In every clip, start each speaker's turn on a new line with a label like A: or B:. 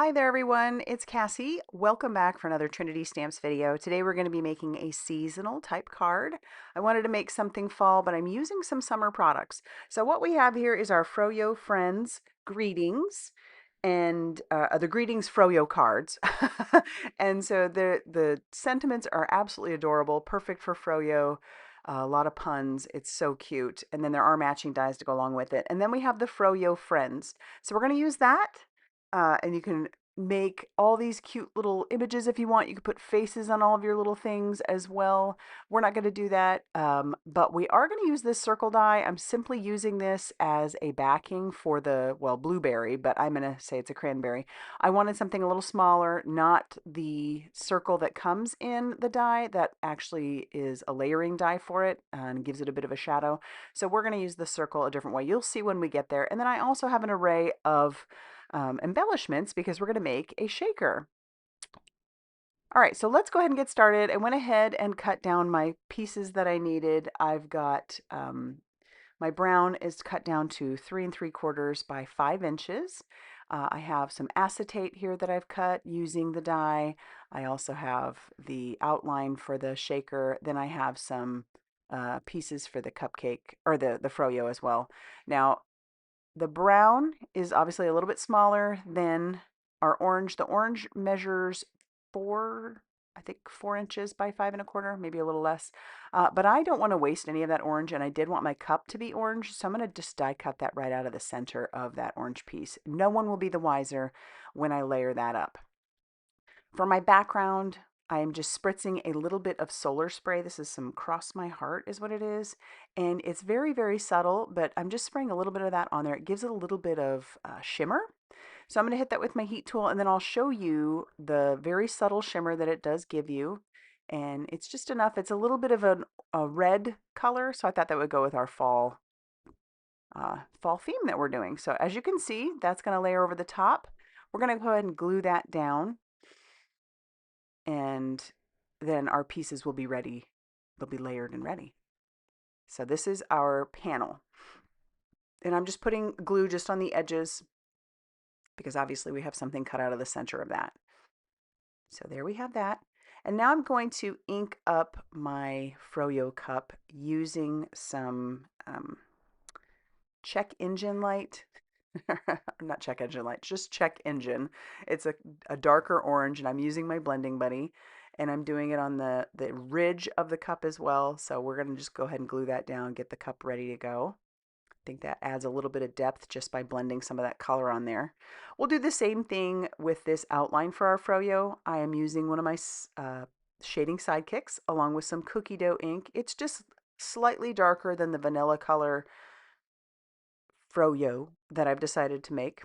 A: Hi there everyone, it's Cassie. Welcome back for another Trinity Stamps video. Today we're going to be making a seasonal type card. I wanted to make something fall, but I'm using some summer products. So what we have here is our Fro-Yo Friends greetings and the greetings Fro-Yo cards. And so the sentiments are absolutely adorable, perfect for Fro-Yo. A lot of puns. It's so cute. And then there are matching dies to go along with it. And then we have the Fro-Yo Friends. So we're going to use that. And you can make all these cute little images if you want. You can put faces on all of your little things as well. We're not going to do that, but we are going to use this circle die. I'm simply using this as a backing for the, well, blueberry, but I'm going to say it's a cranberry. I wanted something a little smaller, not the circle that comes in the die. That actually is a layering die for it and gives it a bit of a shadow. So we're going to use the circle a different way. You'll see when we get there. And then I also have an array of embellishments because we're going to make a shaker. All right, so let's go ahead and get started. I went ahead and cut down my pieces that I needed. I've got my brown is cut down to 3 3/4 by 5 inches. I have some acetate here that I've cut using the die. I also have the outline for the shaker. Then I have some pieces for the cupcake or the Fro-Yo as well. Now, the brown is obviously a little bit smaller than our orange. The orange measures four, I think 4 inches by 5 1/4, maybe a little less. But I don't want to waste any of that orange, and I did want my cup to be orange, so I'm going to just die cut that right out of the center of that orange piece. No one will be the wiser when I layer that up. For my background, I am just spritzing a little bit of solar spray. This is some Cross My Heart is what it is. And it's very, very subtle, but I'm just spraying a little bit of that on there. It gives it a little bit of shimmer. So I'm going to hit that with my heat tool, and then I'll show you the very subtle shimmer that it does give you. And it's just enough. It's a little bit of a red color, so I thought that would go with our fall theme that we're doing. So as you can see, that's going to layer over the top. We're going to go ahead and glue that down, and then our pieces will be ready. They'll be layered and ready. So this is our panel. And I'm just putting glue just on the edges because obviously we have something cut out of the center of that. So there we have that. And now I'm going to ink up my Fro-Yo cup using some check engine light. Not check engine light, just check engine. It's a darker orange, and I'm using my blending buddy, and I'm doing it on the ridge of the cup as well. So we're going to just go ahead and glue that down, get the cup ready to go. I think that adds a little bit of depth just by blending some of that color on there. We'll do the same thing with this outline for our Fro-Yo. I am using one of my shading sidekicks along with some cookie dough ink. It's just slightly darker than the vanilla color Fro-Yo that I've decided to make.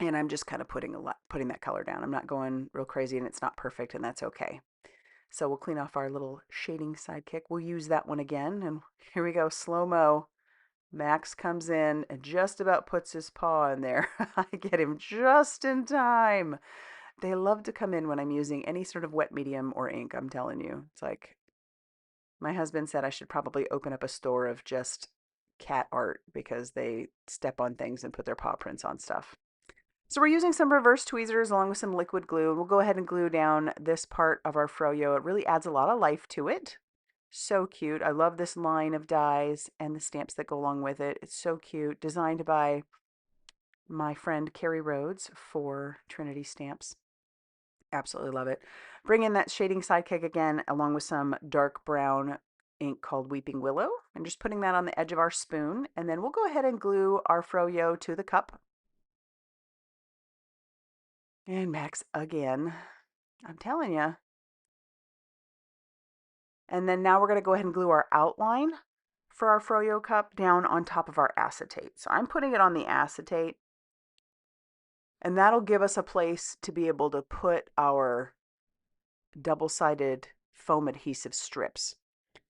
A: And I'm just kind of putting that color down. I'm not going real crazy, and it's not perfect, and that's okay. So we'll clean off our little shading sidekick. We'll use that one again, and here we go, slow-mo. Max comes in and just about puts his paw in there. I get him just in time. They love to come in when I'm using any sort of wet medium or ink, I'm telling you. It's like my husband said I should probably open up a store of just cat art because they step on things and put their paw prints on stuff. So we're using some reverse tweezers along with some liquid glue. We'll go ahead and glue down this part of our Fro-Yo. It really adds a lot of life to it. So cute. I love this line of dies and the stamps that go along with it. It's so cute. Designed by my friend Carrie Rhoades for Trinity Stamps. Absolutely love it. Bring in that shading sidekick again along with some dark brown ink called Weeping Willow. And just putting that on the edge of our spoon. And then we'll go ahead and glue our Fro-Yo to the cup. And Max again. I'm telling you. And then now we're going to go ahead and glue our outline for our Fro-Yo cup down on top of our acetate. So I'm putting it on the acetate, and that'll give us a place to be able to put our double-sided foam adhesive strips.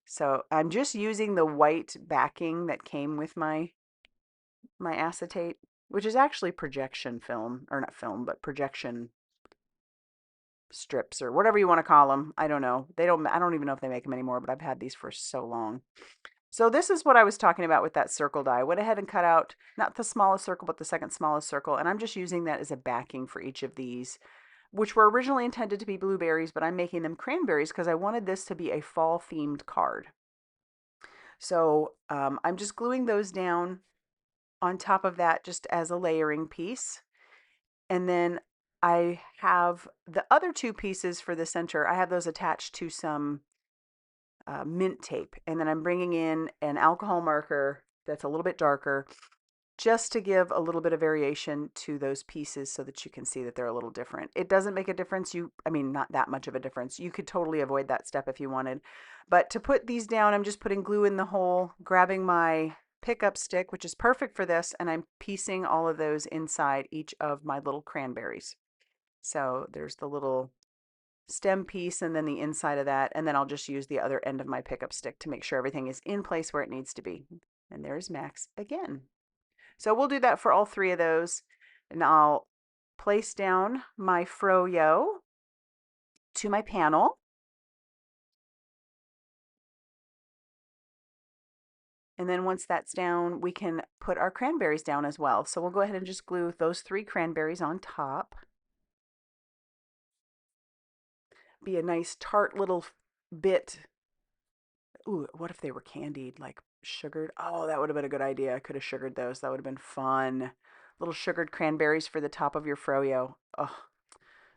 A: So I'm just using the white backing that came with my acetate, which is actually projection film, or not film, but projection strips or whatever you want to call them. I don't know. I don't even know if they make them anymore, but I've had these for so long. So this is what I was talking about with that circle die. I went ahead and cut out not the smallest circle, but the second smallest circle. And I'm just using that as a backing for each of these, which were originally intended to be blueberries, but I'm making them cranberries because I wanted this to be a fall themed card. So I'm just gluing those down on top of that just as a layering piece. And then I have the other two pieces for the center. I have those attached to some mint tape. And then I'm bringing in an alcohol marker that's a little bit darker just to give a little bit of variation to those pieces so that you can see that they're a little different. It doesn't make a difference. I mean, not that much of a difference. You could totally avoid that step if you wanted. But to put these down, I'm just putting glue in the hole, grabbing my pickup stick, which is perfect for this, and I'm piecing all of those inside each of my little cranberries. So there's the little stem piece and then the inside of that, and then I'll just use the other end of my pickup stick to make sure everything is in place where it needs to be. And there's Max again. So we'll do that for all three of those. And I'll place down my Fro-Yo to my panel. And then once that's down, we can put our cranberries down as well. So we'll go ahead and just glue those three cranberries on top. Be a nice tart little bit. Ooh, what if they were candied, like sugared? Oh, that would have been a good idea. I could have sugared those. That would have been fun. Little sugared cranberries for the top of your Fro-Yo. Oh,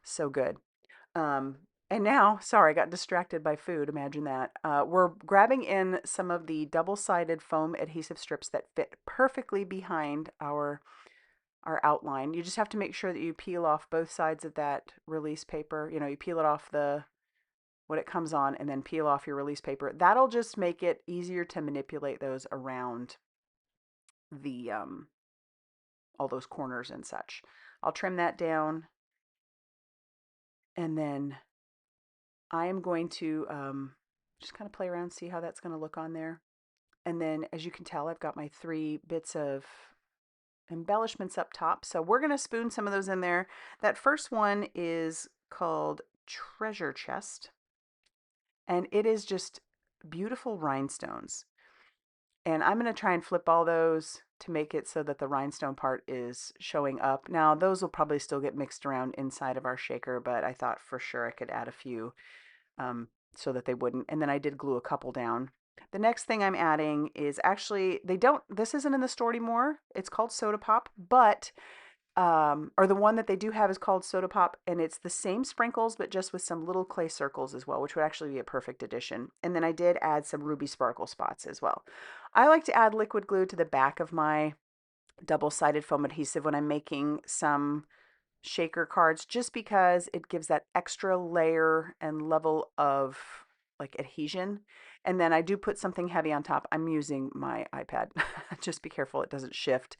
A: so good. Um, and now, sorry, I got distracted by food. Imagine that. We're grabbing in some of the double-sided foam adhesive strips that fit perfectly behind our outline. You just have to make sure that you peel off both sides of that release paper. You know, you peel it off the what it comes on and then peel off your release paper. That'll just make it easier to manipulate those around the all those corners and such. I'll trim that down and then I am going to just kind of play around, see how that's going to look on there. And then as you can tell, I've got my 3 bits of embellishments up top. So we're going to spoon some of those in there. That first one is called Treasure Chest, and it is just beautiful rhinestones. And I'm going to try and flip all those to make it so that the rhinestone part is showing up. Now, those will probably still get mixed around inside of our shaker, but I thought for sure I could add a few so that they wouldn't. And then I did glue a couple down. The next thing I'm adding is actually, this isn't in the store anymore. It's called Soda Pop, but or the one that they do have is called Soda Pop, and it's the same sprinkles, but just with some little clay circles as well, which would actually be a perfect addition. And then I did add some ruby sparkle spots as well. I like to add liquid glue to the back of my double-sided foam adhesive when I'm making some shaker cards, just because it gives that extra layer and level of like adhesion. And then I do put something heavy on top. I'm using my iPad. Just be careful it doesn't shift.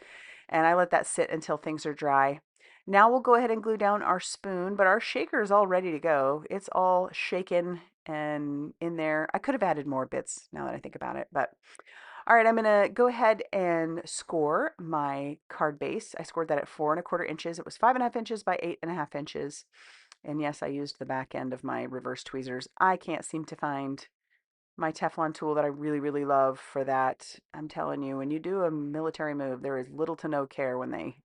A: And I let that sit until things are dry. Now we'll go ahead and glue down our spoon, but our shaker is all ready to go. It's all shaken and in there. I could have added more bits now that I think about it, but all right, I'm gonna go ahead and score my card base. I scored that at 4¼ inches. It was 5½ inches by 8½ inches. And yes, I used the back end of my reverse tweezers. I can't seem to find my Teflon tool that I really, really love for that. I'm telling you, when you do a military move, there is little to no care when they,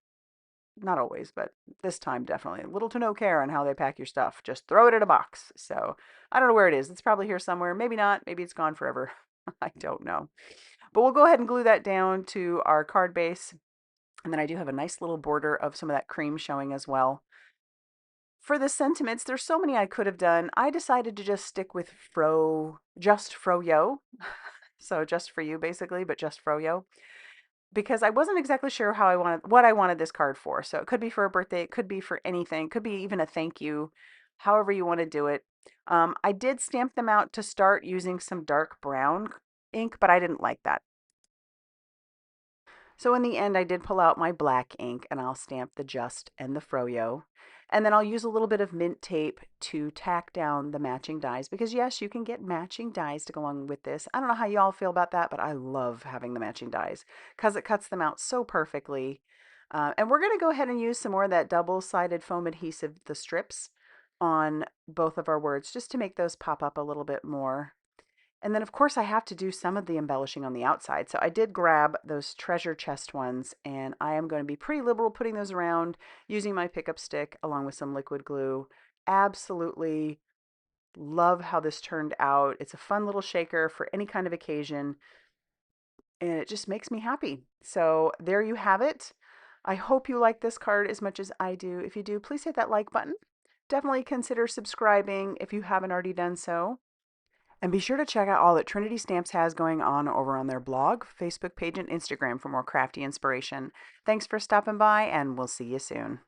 A: not always, but this time definitely, little to no care on how they pack your stuff. Just throw it in a box. So I don't know where it is. It's probably here somewhere. Maybe not. Maybe it's gone forever. I don't know. But we'll go ahead and glue that down to our card base. And then I do have a nice little border of some of that cream showing as well. For the sentiments, there's so many I could have done. I decided to just stick with just Fro-Yo. So just for you basically, but just Fro-Yo. Because I wasn't exactly sure what I wanted this card for. So it could be for a birthday, it could be for anything, it could be even a thank you, however you want to do it. I did stamp them out to start using some dark brown ink, but I didn't like that. So in the end, I did pull out my black ink and I'll stamp the Just and the Fro-Yo. And then I'll use a little bit of mint tape to tack down the matching dies because yes, you can get matching dies to go along with this. I don't know how y'all feel about that, but I love having the matching dies because it cuts them out so perfectly. And we're going to go ahead and use some more of that double-sided foam adhesive, the strips, on both of our words just to make those pop up a little bit more. And then, of course, I have to do some of the embellishing on the outside. So I did grab those treasure chest ones, and I am going to be pretty liberal putting those around using my pickup stick along with some liquid glue. Absolutely love how this turned out. It's a fun little shaker for any kind of occasion, and it just makes me happy. So there you have it. I hope you like this card as much as I do. If you do, please hit that like button. Definitely consider subscribing if you haven't already done so. And be sure to check out all that Trinity Stamps has going on over on their blog, Facebook page, and Instagram for more crafty inspiration. Thanks for stopping by, and we'll see you soon.